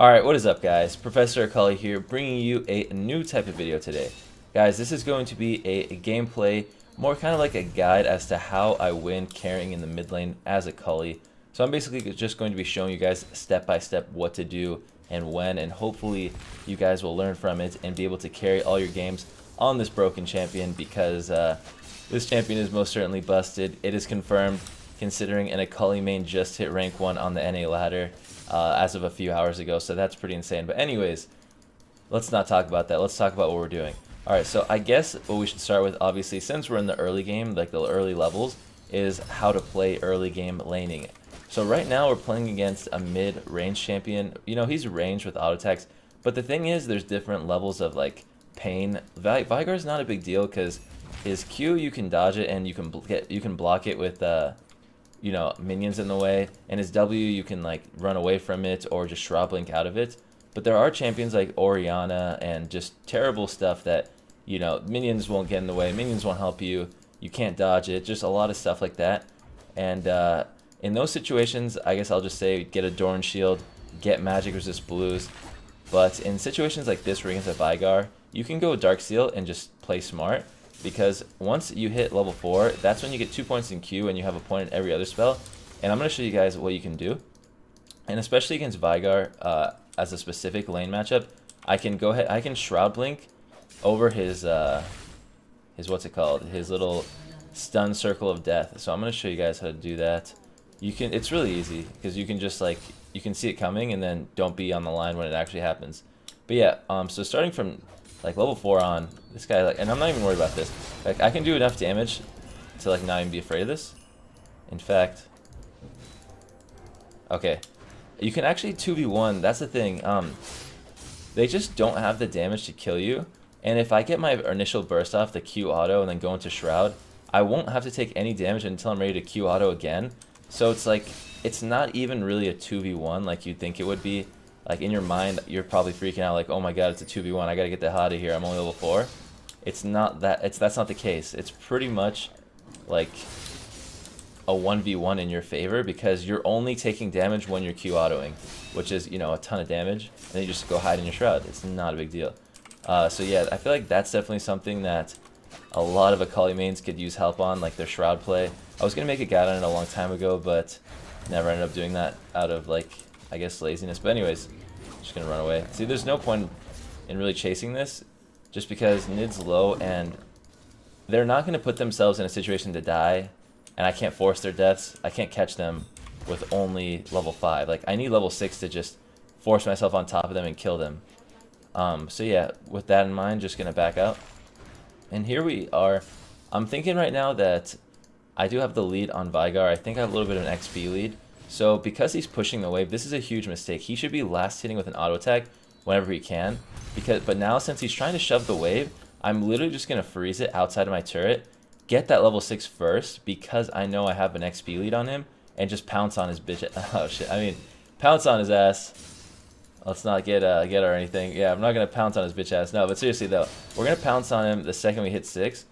Alright, what is up guys? Professor Akali here, bringing you a new type of video today. Guys, this is going to be a gameplay, more kind of like a guide as to how I win carrying in the mid lane as Akali. So I'm basically just going to be showing you guys step by step what to do and when, and hopefully you guys will learn from it and be able to carry all your games on this broken champion, because this champion is most certainly busted. It is confirmed, considering an Akali main just hit rank 1 on the NA ladder as of a few hours ago, so that's pretty insane. But anyways, let's not talk about that. Let's talk about what we're doing. Alright, so I guess what we should start with, obviously, since we're in the early game, like the early levels, is how to play early game laning. So right now we're playing against a mid-range champion. You know, he's ranged with auto attacks, but the thing is there's different levels of like pain. Vigar's not a big deal because his Q, you can dodge it and you can block it with you know, minions in the way, and his W, you can like run away from it or just Shroud Blink out of it. But there are champions like Orianna and just terrible stuff that, you know, minions won't get in the way, minions won't help you, you can't dodge it, just a lot of stuff like that. And in those situations, I guess I'll just say get a Dorn Shield, get Magic Resist Blues. But in situations like this where you're against a Vigar, you can go Dark Seal and just play smart, because once you hit level 4, that's when you get 2 points in Q and you have a point in every other spell. And I'm going to show you guys what you can do. And especially against Vigar, as a specific lane matchup, I can go ahead, I can Shroud Blink over his what's it called? His little stun circle of death. So I'm going to show you guys how to do that. You can, it's really easy, because you can just like, you can see it coming and then don't be on the line when it actually happens. But yeah, so starting from like level 4 on, this guy, like, and I'm not even worried about this. Like, I can do enough damage to like not even be afraid of this. In fact, okay, you can actually 2v1. That's the thing. They just don't have the damage to kill you. And if I get my initial burst off, the Q auto, and then go into Shroud, I won't have to take any damage until I'm ready to Q auto again. So it's like, it's not even really a 2v1 like you'd think it would be. Like, in your mind, you're probably freaking out like, oh my god, it's a 2v1, I gotta get the hell out of here, I'm only level 4. It's not that, that's not the case. It's pretty much like a 1v1 in your favor, because you're only taking damage when you're Q autoing, which is, you know, a ton of damage, and then you just go hide in your Shroud. It's not a big deal. So yeah, I feel like that's definitely something that a lot of Akali mains could use help on, like their Shroud play. I was gonna make a guide on it a long time ago, but never ended up doing that out of, like, I guess, laziness. But anyways, just gonna run away. See, there's no point in really chasing this, just because Nid's low and they're not gonna put themselves in a situation to die, and I can't force their deaths. I can't catch them with only level 5. Like, I need level 6 to just force myself on top of them and kill them. So yeah, with that in mind, just gonna back out. And here we are. I'm thinking right now that I do have the lead on Vigar. I think I have a little bit of an XP lead. So because he's pushing the wave, this is a huge mistake. He should be last hitting with an auto attack whenever he can. But now, since he's trying to shove the wave, I'm literally just going to freeze it outside of my turret, get that level 6 first, because I know I have an XP lead on him, and just pounce on his bitch. Oh shit, I mean, pounce on his ass. Let's not get or anything. Yeah, I'm not going to pounce on his bitch ass. No, but seriously though, we're going to pounce on him the second we hit 6.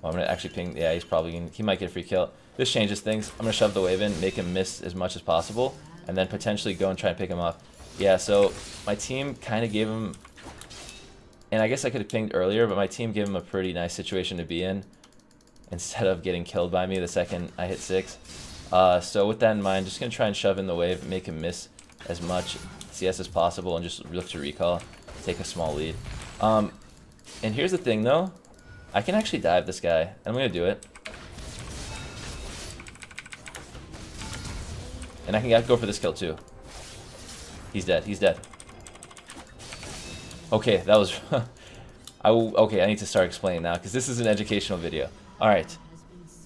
Oh, I'm going to actually ping. Yeah, he might get a free kill. This changes things. I'm going to shove the wave in, make him miss as much as possible, and then potentially go and try and pick him off. Yeah, so my team kind of gave him, and I guess I could have pinged earlier, but my team gave him a pretty nice situation to be in, instead of getting killed by me the second I hit 6. So with that in mind, just going to try and shove in the wave, make him miss as much CS as possible, and just look to recall, take a small lead. And here's the thing though, I can actually dive this guy. I'm going to do it. And I can go for this kill too. He's dead. He's dead. Okay, that was... okay, I need to start explaining now, because this is an educational video. Alright.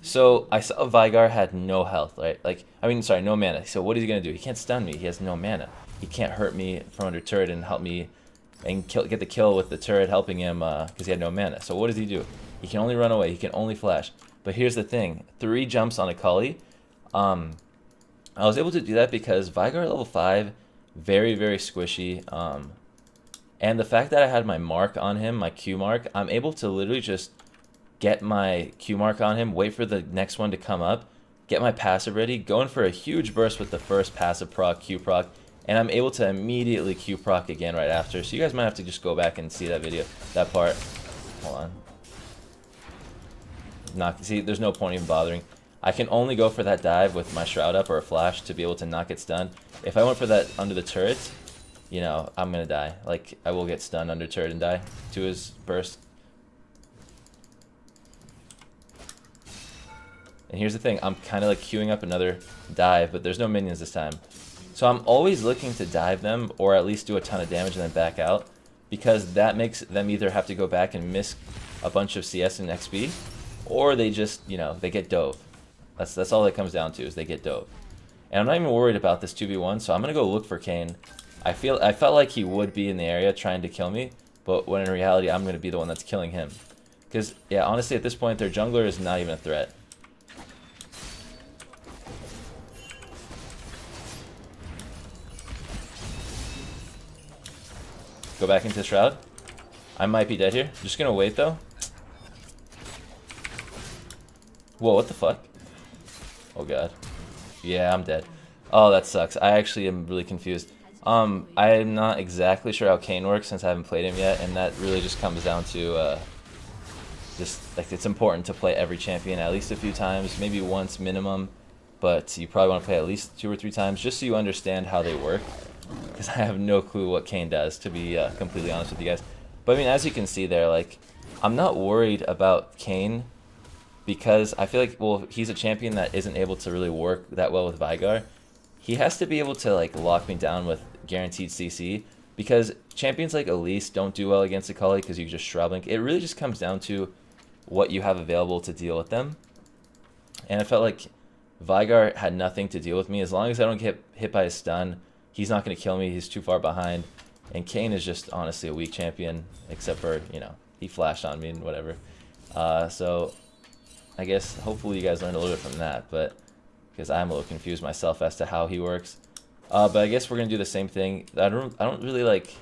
So, I saw Vigar had no health, right? Like, I mean, sorry, no mana. So what is he going to do? He can't stun me. He has no mana. He can't hurt me from under turret and help me and get the kill with the turret helping him, because he had no mana. So what does he do? He can only run away. He can only flash. But here's the thing. 3 jumps on Akali. I was able to do that because Vigar level 5, very, very squishy. And the fact that I had my mark on him, my Q mark, I'm able to literally just get my Q mark on him, wait for the next one to come up, get my passive ready, go in for a huge burst with the first passive proc, Q proc, and I'm able to immediately Q proc again right after. So you guys might have to just go back and see that video, that part. Hold on. See, there's no point even bothering. I can only go for that dive with my Shroud up or a flash to be able to not get stunned. If I went for that under the turret, you know, I'm gonna die. Like, I will get stunned under turret and die to his burst. And here's the thing, I'm kind of like queuing up another dive, but there's no minions this time. So I'm always looking to dive them, or at least do a ton of damage and then back out, because that makes them either have to go back and miss a bunch of CS and XP, or they just, you know, they get dove. That's all it comes down to, is they get dove. And I'm not even worried about this 2v1, so I'm gonna go look for Kayn. I felt like he would be in the area trying to kill me, but when in reality I'm gonna be the one that's killing him. Because yeah, honestly at this point their jungler is not even a threat. Go back into Shroud. I might be dead here. Just gonna wait though. Whoa, what the fuck? Oh god. Yeah, I'm dead. Oh, that sucks. I actually am really confused. I'm not exactly sure how Kayn works since I haven't played him yet, and that really just comes down to just like it's important to play every champion at least a few times, maybe once minimum, but you probably want to play at least 2 or 3 times just so you understand how they work. Because I have no clue what Kayn does, to be completely honest with you guys. But I mean, as you can see there, like, I'm not worried about Kayn because I feel like, well, he's a champion that isn't able to really work that well with Veigar. He has to be able to like lock me down with guaranteed CC, because champions like Elise don't do well against Akali because you just Shroud Link. It really just comes down to what you have available to deal with them. And I felt like Veigar had nothing to deal with me. As long as I don't get hit by a stun, he's not going to kill me. He's too far behind. And Kayn is just honestly a weak champion, except for, you know, he flashed on me and whatever. So I guess hopefully you guys learned a little bit from that, but because I'm a little confused myself as to how he works. But I guess we're going to do the same thing. I don't really like...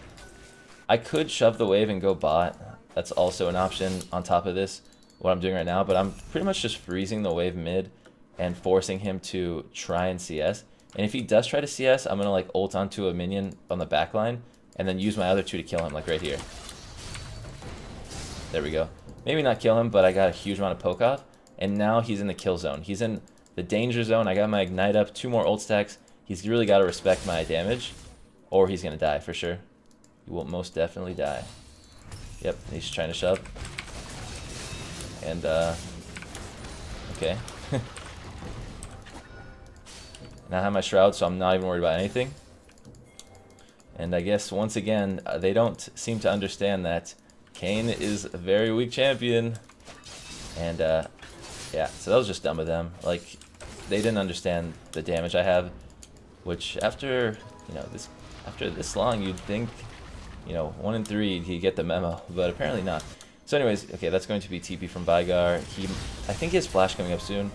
I could shove the wave and go bot. That's also an option on top of this, what I'm doing right now. But I'm pretty much just freezing the wave mid and forcing him to try and CS. And if he does try to CS, I'm going to like ult onto a minion on the back line and then use my other 2 to kill him, like right here. There we go. Maybe not kill him, but I got a huge amount of poke off. And now he's in the kill zone. He's in the danger zone. I got my ignite up, 2 more ult stacks. He's really got to respect my damage, or he's going to die for sure. He will most definitely die. Yep, he's trying to shove. And, okay. Now I have my Shroud, so I'm not even worried about anything. And I guess, once again, they don't seem to understand that Kayn is a very weak champion. And, yeah, so that was just dumb of them. Like, they didn't understand the damage I have, which after, you know, after this long, you'd think, you know, 1 in 3, he'd get the memo, but apparently not. So anyways, okay, that's going to be TP from Veigar. I think he has flash coming up soon.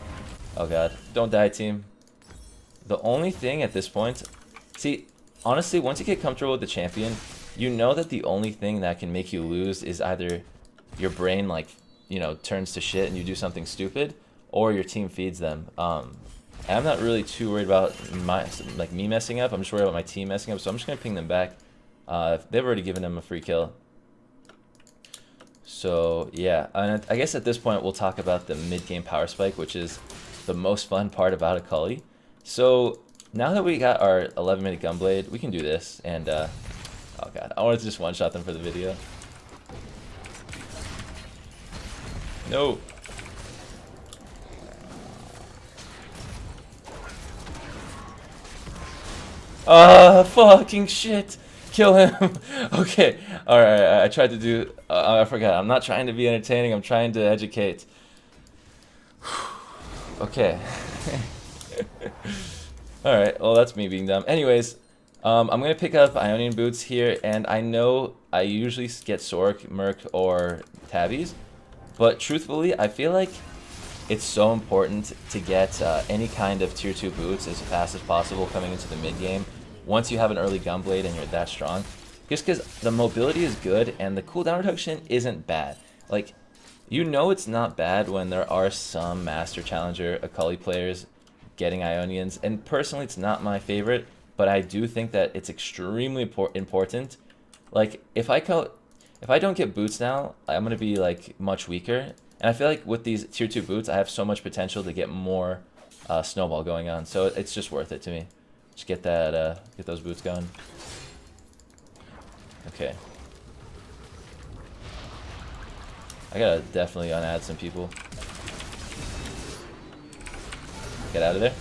Oh god, don't die, team. The only thing at this point, see, honestly, once you get comfortable with the champion, you know that the only thing that can make you lose is either your brain, like, you know, turns to shit and you do something stupid, or your team feeds them. And I'm not really too worried about me messing up. I'm just worried about my team messing up, so I'm just gonna ping them back. They've already given them a free kill. So yeah, and I guess at this point we'll talk about the mid-game power spike, which is the most fun part about Akali. So now that we got our 11-minute gunblade, we can do this. And oh god, I wanted to just one-shot them for the video. No. Fucking shit. Kill him. Okay. Alright, I tried to do... I forgot. I'm not trying to be entertaining. I'm trying to educate. Okay. Alright, well that's me being dumb. Anyways, I'm going to pick up Ionian Boots here, and I know I usually get Sork, Merc, or Tabbies, but truthfully, I feel like it's so important to get any kind of tier 2 boots as fast as possible coming into the mid game once you have an early gunblade and you're that strong. Just because the mobility is good and the cooldown reduction isn't bad. Like, you know it's not bad when there are some Master Challenger Akali players getting Ionians, and personally it's not my favorite, but I do think that it's extremely important. Like if I don't get boots now, I'm gonna be like much weaker. And I feel like with these tier 2 boots, I have so much potential to get more snowball going on. So it's just worth it to me. Just get that, get those boots going. Okay. I gotta definitely unadd some people. Get out of there.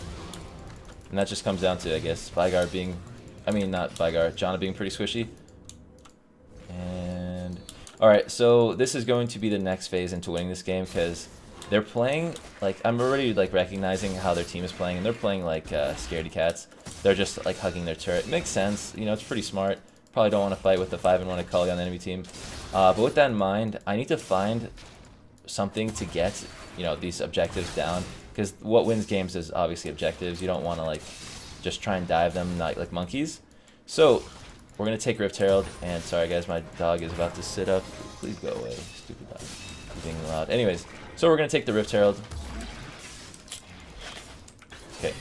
And that just comes down to, I guess, Vygar being... I mean, not Vygar, Janna being pretty squishy. And... Alright, so this is going to be the next phase into winning this game, because they're playing... Like, I'm already, like, recognizing how their team is playing, and they're playing like scaredy cats. They're just, like, hugging their turret. It makes sense. You know, it's pretty smart. Probably don't want to fight with the 5-1 Akali on the enemy team. But with that in mind, I need to find something to get, you know, these objectives down. Because what wins games is obviously objectives. You don't want to, like, just try and dive them like monkeys. So, we're going to take Rift Herald. And sorry, guys, my dog is about to sit up. Please go away, stupid dog. He's being loud. Anyways, so we're going to take the Rift Herald. Okay.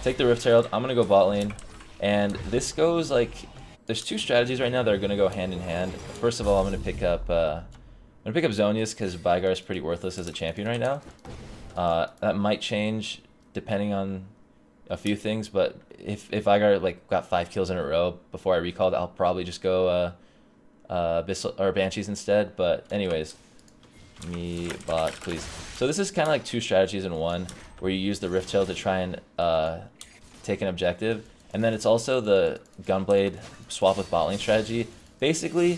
Take the Rift Herald. I'm going to go bot lane. And this goes, like... There's two strategies right now that are going to go hand in hand. First of all, I'm going to pick up Zhonya's because Vygar is pretty worthless as a champion right now. That might change depending on a few things, but if Vygar like got 5 kills in a row before I recalled, I'll probably just go Abyssal or Banshees instead. But anyways, me bot please. So this is kind of like two strategies in one, where you use the Rift Tail to try and take an objective. And then it's also the Gunblade swap with bot lane strategy. Basically,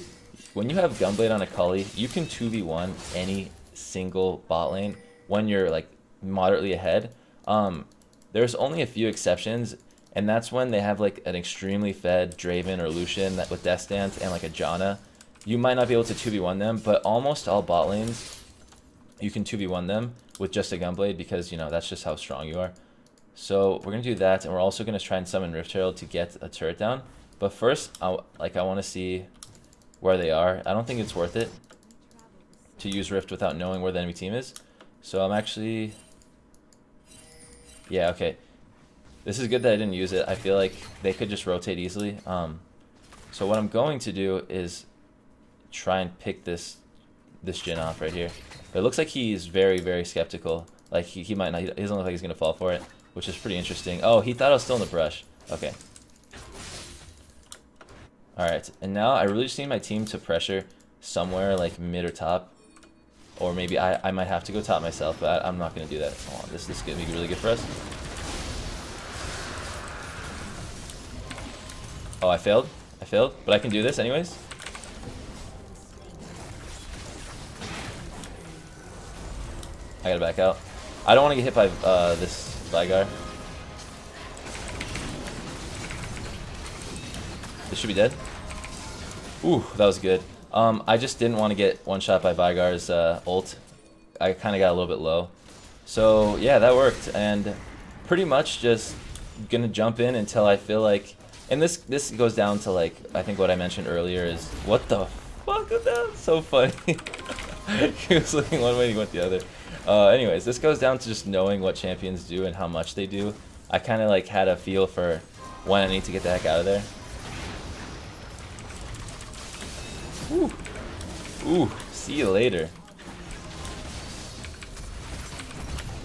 when you have Gunblade on Akali, you can 2v1 any single bot lane when you're like moderately ahead. There's only a few exceptions, and that's when they have like an extremely fed Draven or Lucian that with Death Stance and like a Janna. You might not be able to 2v1 them, but almost all bot lanes, you can 2v1 them with just a Gunblade because, you know, that's just how strong you are. So we're going to do that, and we're also going to try and summon Rift Herald to get a turret down. But first, I want to see where they are. I don't think it's worth it to use Rift without knowing where the enemy team is. So I'm actually... Yeah, okay. This is good that I didn't use it. I feel like they could just rotate easily. So what I'm going to do is try and pick this Jhin off right here. But it looks like he's very, very skeptical. Like, he might not... He doesn't look like he's going to fall for it, which is pretty interesting. Oh, he thought I was still in the brush. Okay. Alright, and now I really just need my team to pressure somewhere like mid or top. Or maybe I might have to go top myself, but I'm not going to do that. Hold on, this is going to be really good for us. Oh, I failed? I failed? But I can do this anyways? I gotta back out. I don't want to get hit by this Vygar. This should be dead. Ooh, that was good. I just didn't want to get one shot by Vygar's ult. I kind of got a little bit low. So yeah, that worked. And pretty much just gonna jump in until I feel like... And this goes down to like, I think what I mentioned earlier is... What the fuck was that? So funny. He was looking one way and he went the other. Anyways, this goes down to just knowing what champions do and how much they do. I kind of like had a feel for when I need to get the heck out of there. Ooh. Ooh, see you later.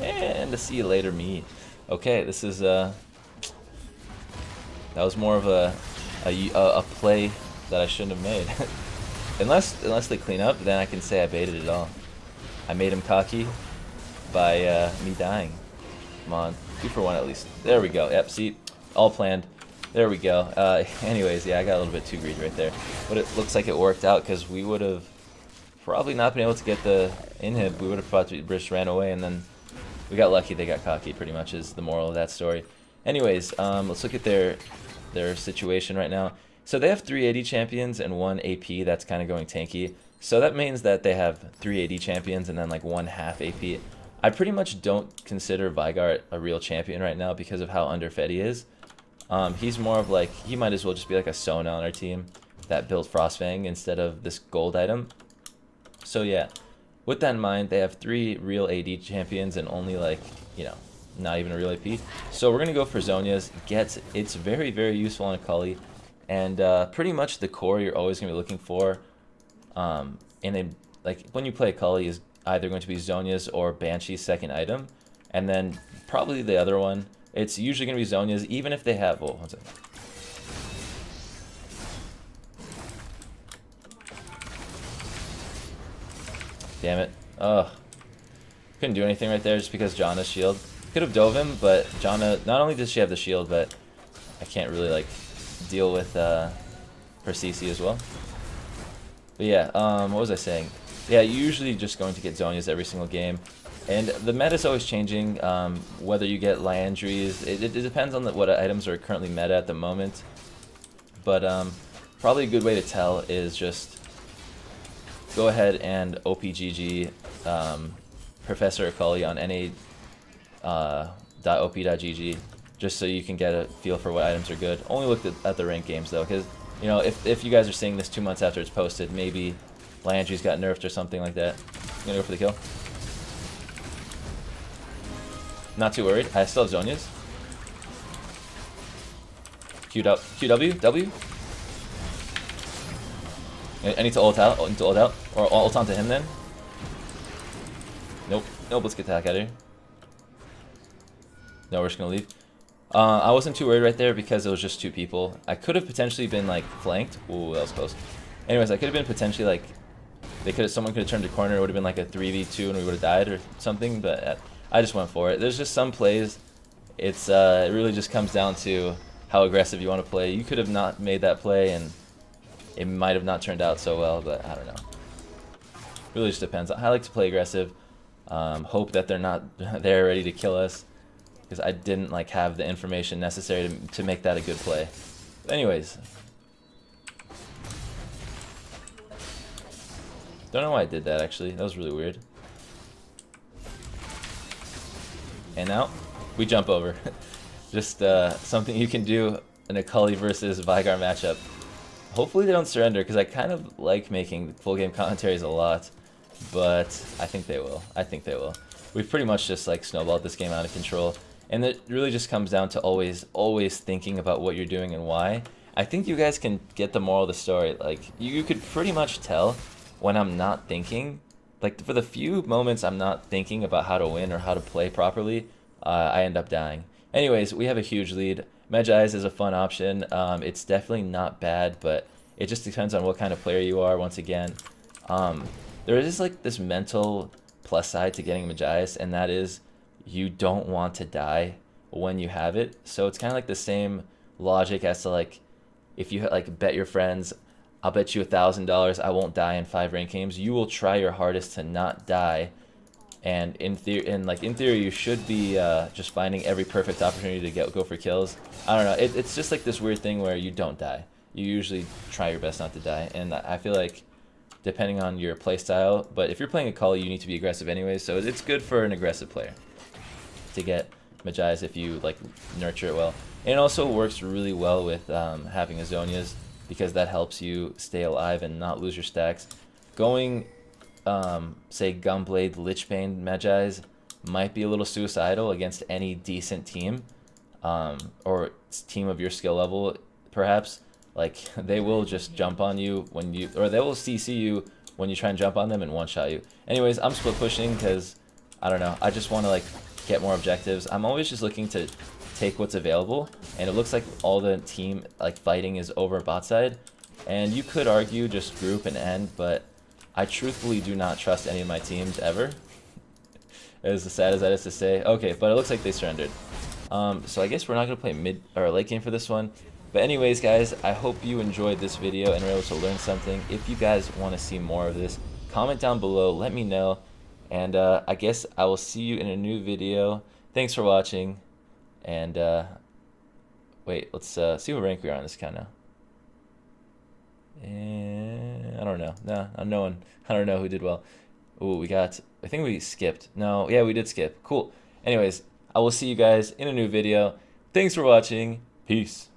And a see you later me. Okay, this is that was more of a play that I shouldn't have made. unless they clean up, then I can say I baited it all. I made him cocky by me dying. Come on, 2 for 1 at least. There we go. Yep, see, all planned. There we go. Anyways, yeah, I got a little bit too greedy right there. But it looks like it worked out because we would have probably not been able to get the inhib. We would have probably just ran away, and then we got lucky. They got cocky, pretty much is the moral of that story. Anyways, let's look at their situation right now. So they have 3 AD champions and 1 AP that's kind of going tanky. So that means that they have 3 AD champions and then like 1 half AP. I pretty much don't consider Vygar a real champion right now because of how underfed he is. He's more of like, he might as well just be like a Sona on our team that built Frostfang instead of this gold item. So yeah, with that in mind, they have 3 real AD champions and only like, you know, not even a real AP. So we're going to go for Zhonya's. It's very, very useful on Akali. And pretty much the core you're always going to be looking for. And then, like, when you play Akali is either going to be Zhonya's or Banshee's second item. And then probably the other one. It's usually going to be Zhonya's, even if they have... Oh, one second. Damn it. Ugh. Couldn't do anything right there just because Janna's shield. Could have dove him, but Janna, not only does she have the shield, but I can't really, like, deal with her CC as well. But yeah, what was I saying? Yeah, you're usually just going to get Zhonya's every single game. And the meta's always changing, whether you get Liandry's. It depends on what items are currently meta at the moment. But probably a good way to tell is just go ahead and OPGG Professor Akali on na.op.gg just so you can get a feel for what items are good. Only look at the ranked games though, because you know if you guys are seeing this 2 months after it's posted, maybe Landry's got nerfed or something like that. I'm gonna go for the kill. Not too worried. I still have Zhonya's. QW? W? I need to ult out. Or ult onto him then. Nope. Nope, let's get the heck out of here. No, we're just gonna leave. I wasn't too worried right there because it was just 2 people. I could have potentially been like flanked. Ooh, that was close. Anyways, I could have been potentially like someone could have turned a corner. It would have been like a 3v2 and we would have died or something. But I just went for it. There's just some plays. It really just comes down to how aggressive you want to play. You could have not made that play and it might have not turned out so well, but I don't know. Really just depends. I like to play aggressive. Hope that they're not there ready to kill us, because I didn't like have the information necessary to make that a good play. But anyways, don't know why I did that actually. That was really weird. And now we jump over. Just something you can do in a Akali versus Veigar matchup. Hopefully they don't surrender, because I kind of like making full game commentaries a lot, but I think they will. I think they will. We've pretty much just like snowballed this game out of control, and it really just comes down to always thinking about what you're doing and why. I think you guys can get the moral of the story. Like, you could pretty much tell when I'm not thinking. Like, for the few moments I'm not thinking about how to win or how to play properly, I end up dying. Anyways, we have a huge lead. Medjai's is a fun option. It's definitely not bad, but it just depends on what kind of player you are, once again. There is like this mental plus side to getting Medjai's, and that is you don't want to die when you have it. So it's kind of like the same logic as to like if you like bet your friends, I'll bet you $1,000 I won't die in 5 ranked games. You will try your hardest to not die. And in theory, you should be just finding every perfect opportunity to go for kills. I don't know. It's just like this weird thing where you don't die. You usually try your best not to die. And I feel like, depending on your playstyle, but if you're playing Akali, you need to be aggressive anyway. So it's good for an aggressive player to get Medjai's if you like nurture it well. And it also works really well with having a Zhonya's, because that helps you stay alive and not lose your stacks. Going say Gunblade, Lichbane, Medjai's might be a little suicidal against any decent team, or team of your skill level, perhaps. Like, they will just jump on you when you, or they will CC you when you try and jump on them and one-shot you. Anyways, I'm split pushing because, I don't know, I just want to like get more objectives. I'm always just looking to take what's available, and it looks like all the team like fighting is over bot side, and you could argue just group and end, but I truthfully do not trust any of my teams ever. As sad as that is to say. Okay, but it looks like they surrendered. So I guess we're not going to play mid or late game for this one. But anyways, guys, I hope you enjoyed this video and were able to learn something. If you guys want to see more of this, comment down below, let me know. And I guess I will see you in a new video. Thanks for watching. And wait, let's see what rank we are on this account now. And I don't know. No one. I don't know who did well. Ooh, we got, I think we skipped. No, yeah, we did skip. Cool. Anyways, I will see you guys in a new video. Thanks for watching. Peace.